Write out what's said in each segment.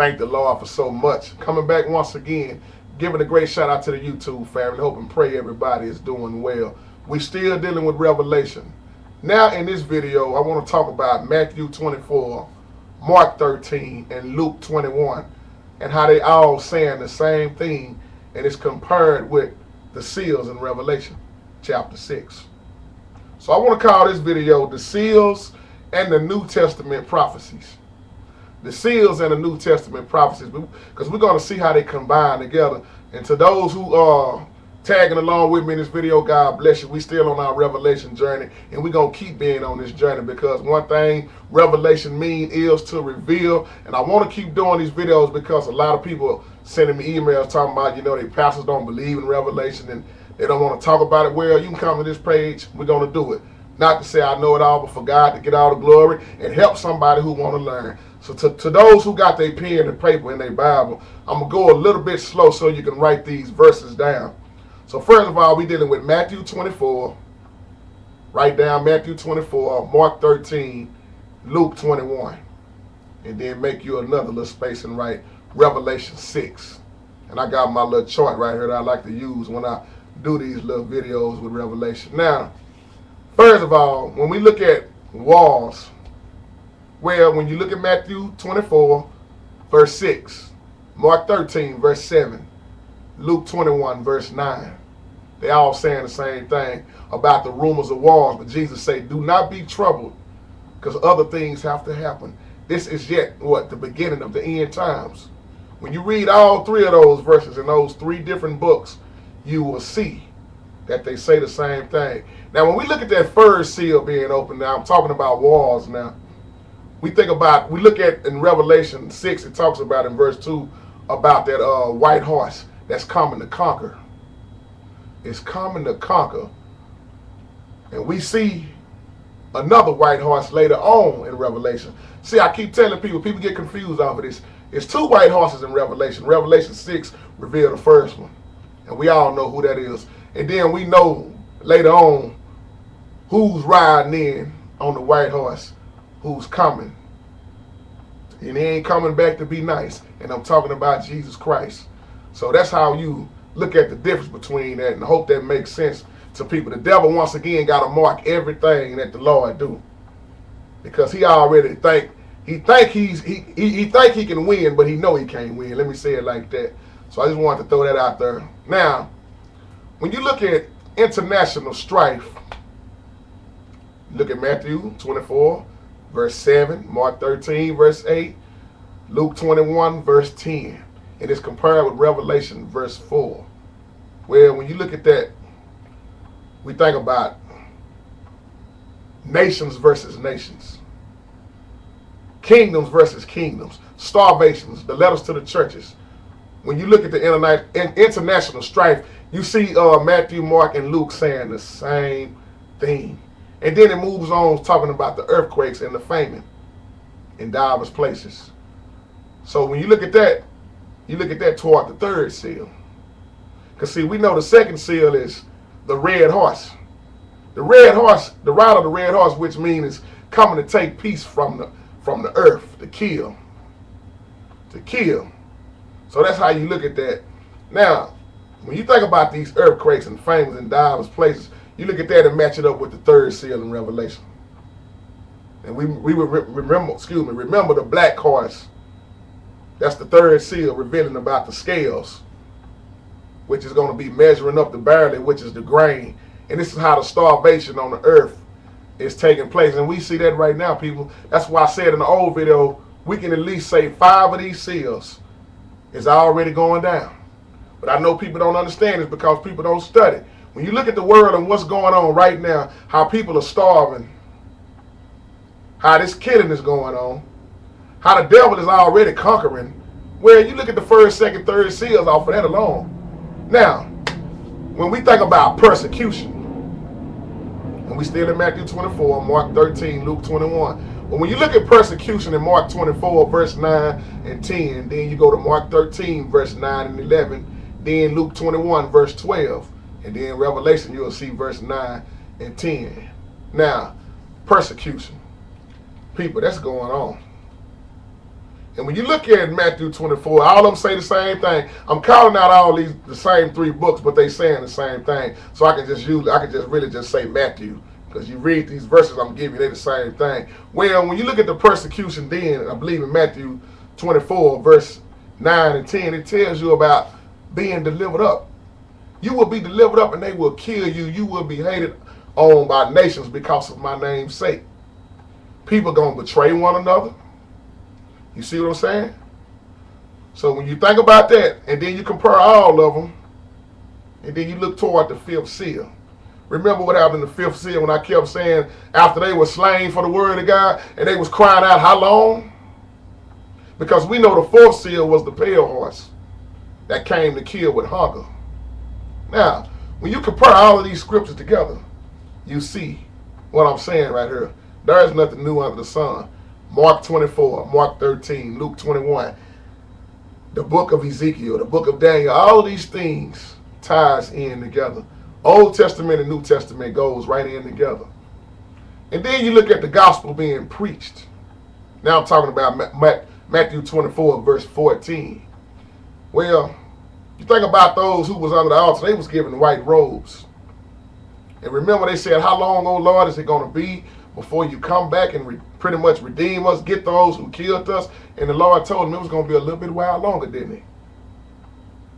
thank the Lord for so much. Coming back once again, giving a great shout out to the YouTube family. Hope and pray everybody is doing well. We still dealing with Revelation. Now in this video, I want to talk about Matthew 24, Mark 13, and Luke 21, and how they all saying the same thing, and it's compared with the seals in Revelation chapter 6. So I want to call this video the seals and the New Testament prophecies. The seals and the New Testament prophecies, because we're going to see how they combine together. And to those who are tagging along with me in this video, God bless you. We still on our Revelation journey, and we're going to keep being on this journey, because one thing Revelation means is to reveal. And I want to keep doing these videos because a lot of people sending me emails talking about, their pastors don't believe in Revelation and they don't want to talk about it. Well, you can come to this page. We're going to do it. Not to say I know it all, but for God to get all the glory and help somebody who want to learn. So to those who got their pen and paper in their Bible, I'm going to go a little bit slow so you can write these verses down. So first of all, we're dealing with Matthew 24. Write down Matthew 24, Mark 13, Luke 21. And then make you another little space and write Revelation 6. And I got my little chart right here that I like to use when I do these little videos with Revelation. Now, first of all, when we look at walls, well, when you look at Matthew 24, verse 6, Mark 13, verse 7, Luke 21, verse 9, they all saying the same thing about the rumors of wars. But Jesus said, do not be troubled, because other things have to happen. This is yet, the beginning of the end times. When you read all three of those verses in those three different books, you will see that they say the same thing. Now, when we look at that first seal being opened, now I'm talking about walls now. We look at in Revelation 6, it talks about in verse 2 about that white horse that's coming to conquer. It's coming to conquer. And we see another white horse later on in Revelation. See, I keep telling people get confused off of this. It's two white horses in Revelation. Revelation 6 revealed the first one. And we all know who that is. And then we know later on who's riding in on the white horse, who's coming. And he ain't coming back to be nice. And I'm talking about Jesus Christ. So that's how you look at the difference between that, and I hope that makes sense to people. The devil once again got to mark everything that the Lord do, because he already think he can win, but he know he can't win. Let me say it like that. So I just wanted to throw that out there. Now, when you look at international strife, look at Matthew 24, verse 7, Mark 13, verse 8, Luke 21, verse 10. And it's compared with Revelation, verse 4. Well, when you look at that, we think about nations versus nations, kingdoms versus kingdoms, starvations, the letters to the churches. When you look at the international strife, you see Matthew, Mark, and Luke saying the same thing. And then it moves on talking about the earthquakes and the famine in diverse places. So when you look at that, you look at that toward the third seal. Because see, we know the second seal is the red horse. The red horse, the ride of the red horse, which means is coming to take peace from the earth, to kill. To kill. So that's how you look at that. Now, when you think about these earthquakes and famines in diverse places, you look at that and match it up with the third seal in Revelation. And we remember the black horse. That's the third seal, revealing about the scales, which is going to be measuring up the barley, which is the grain. And this is how the starvation on the earth is taking place. And we see that right now, people. That's why I said in the old video, we can at least say 5 of these seals is already going down. But I know people don't understand this because people don't study. When you look at the world and what's going on right now, how people are starving, how this killing is going on, how the devil is already conquering, well, you look at the first, second, third seals off of that alone. Now, when we think about persecution, and we still in Matthew 24, Mark 13, Luke 21. But when you look at persecution in Mark 24, verse 9 and 10, then you go to Mark 13, verse 9 and 11, then Luke 21, verse 12, and then Revelation, you'll see verse 9 and 10. Now, persecution. People, that's going on. And when you look at Matthew 24, all of them say the same thing. I'm calling out all these the same 3 books, but they saying the same thing. So I can just really just say Matthew, because you read these verses I'm giving you, they the same thing. Well, when you look at the persecution, then I believe in Matthew 24, verse 9 and 10, it tells you about being delivered up. You will be delivered up, and they will kill you. You will be hated on by nations because of my name's sake. People gonna betray one another. You see what I'm saying? So when you think about that, and then you compare all of them, and then you look toward the 5th seal. Remember what happened in the 5th seal when I kept saying after they were slain for the word of God, and they was crying out, how long? Because we know the 4th seal was the pale horse that came to kill with hunger. Now, when you compare all of these scriptures together, you see what I'm saying right here. There is nothing new under the sun. Mark 24, Mark 13, Luke 21, the book of Ezekiel, the book of Daniel, all of these things ties in together. Old Testament and New Testament goes right in together. And then you look at the gospel being preached. Now I'm talking about Matthew 24, verse 14. Well, you think about those who was under the altar, they was given white robes. And remember they said, how long, O Lord, is it going to be before you come back and pretty much redeem us, get those who killed us? And the Lord told him it was going to be a little bit while longer, didn't he?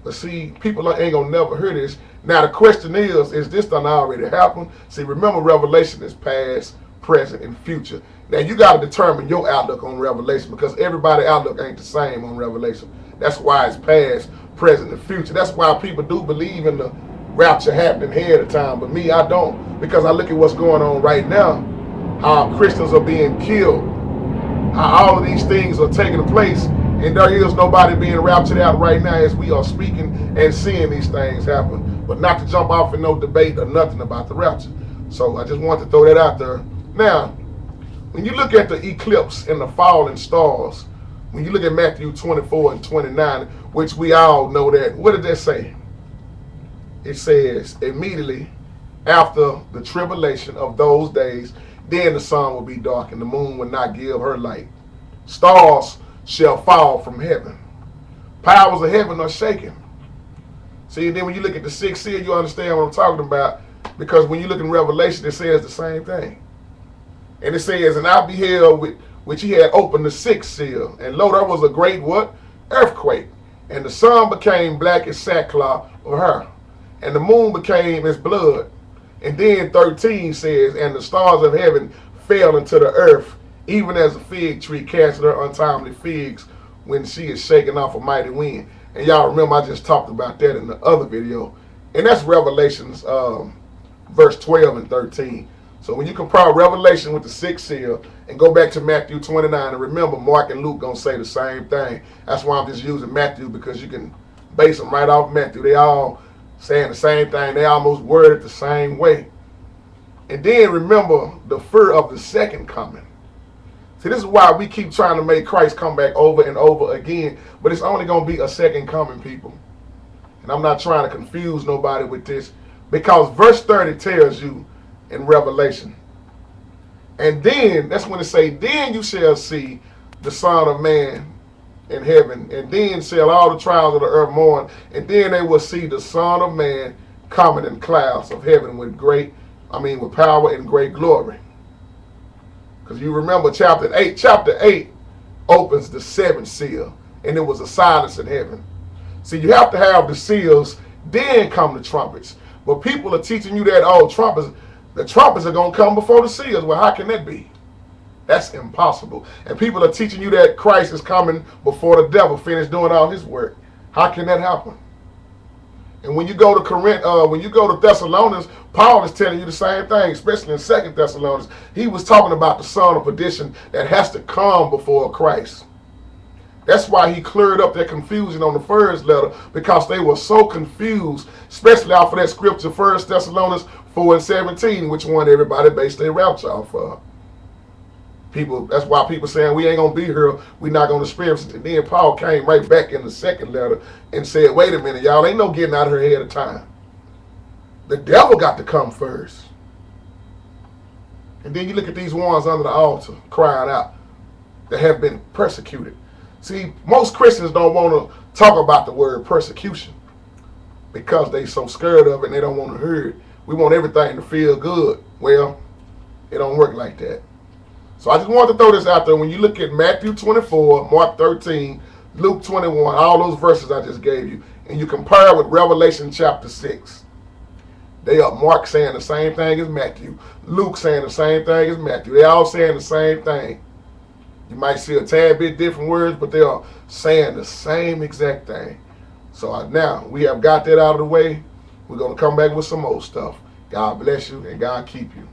But see, people ain't going to never hear this. Now the question is this done already happened? See, remember Revelation is past, present, and future. Now you got to determine your outlook on Revelation, because everybody's outlook ain't the same on Revelation. That's why it's past, present, and future. That's why people do believe in the rapture happening ahead of time. But me, I don't, because I look at what's going on right now. How Christians are being killed, how all of these things are taking place, and there is nobody being raptured out right now as we are speaking and seeing these things happen. But not to jump off in no debate or nothing about the rapture. So I just want to throw that out there. Now, when you look at the eclipse and the falling stars, when you look at Matthew 24 and 29, which we all know that, what did that say? It says, immediately after the tribulation of those days, then the sun will be dark and the moon will not give her light. Stars shall fall from heaven. Powers of heaven are shaken. See, and then when you look at the 6th seal, you understand what I'm talking about. Because when you look in Revelation, it says the same thing. And it says, and I beheld which he had opened the 6th seal. And lo, there was a great what? Earthquake. And the sun became black as sackcloth of hair. And the moon became as blood. And then 13 says, and the stars of heaven fell into the earth, even as a fig tree casteth her untimely figs when she is shaken off a mighty wind. And y'all remember I just talked about that in the other video. And that's Revelations verse 12 and 13. So when you compare Revelation with the 6th seal and go back to Matthew 29, and remember Mark and Luke going to say the same thing. That's why I'm just using Matthew, because you can base them right off Matthew. They all saying the same thing. They almost worded the same way. And then remember the fear of the second coming. See, this is why we keep trying to make Christ come back over and over again. But it's only going to be a second coming, people. And I'm not trying to confuse nobody with this. Because verse 30 tells you in Revelation. And then, that's when it say, then you shall see the Son of Man in heaven, and then shall all the tribes of the earth mourn, and then they will see the Son of Man coming in clouds of heaven with power and great glory. Because you remember chapter 8 opens the 7th seal, and it was a silence in heaven. See, you have to have the seals, then come the trumpets. But people are teaching you that, the trumpets are going to come before the seals. Well, how can that be? That's impossible. And people are teaching you that Christ is coming before the devil finished doing all his work. How can that happen? And when you go to Thessalonians, Paul is telling you the same thing, especially in 2 Thessalonians. He was talking about the son of perdition that has to come before Christ. That's why he cleared up their confusion on the first letter, because they were so confused, especially off of that scripture, 1 Thessalonians 4 and 17, which one everybody based their rapture off of. That's why people saying we ain't going to be here, we're not going to experience it. And then Paul came right back in the second letter and said, wait a minute, y'all, ain't no getting out of here ahead of time. The devil got to come first. And then you look at these ones under the altar crying out that have been persecuted. See, most Christians don't want to talk about the word persecution because they so scared of it and they don't want to hear it. We want everything to feel good. Well, it don't work like that. So I just wanted to throw this out there. When you look at Matthew 24, Mark 13, Luke 21, all those verses I just gave you, and you compare with Revelation chapter 6, they are Mark saying the same thing as Matthew, Luke saying the same thing as Matthew. They all saying the same thing. You might see a tad bit different words, but they are saying the same exact thing. So now we have got that out of the way. We're going to come back with some more stuff. God bless you and God keep you.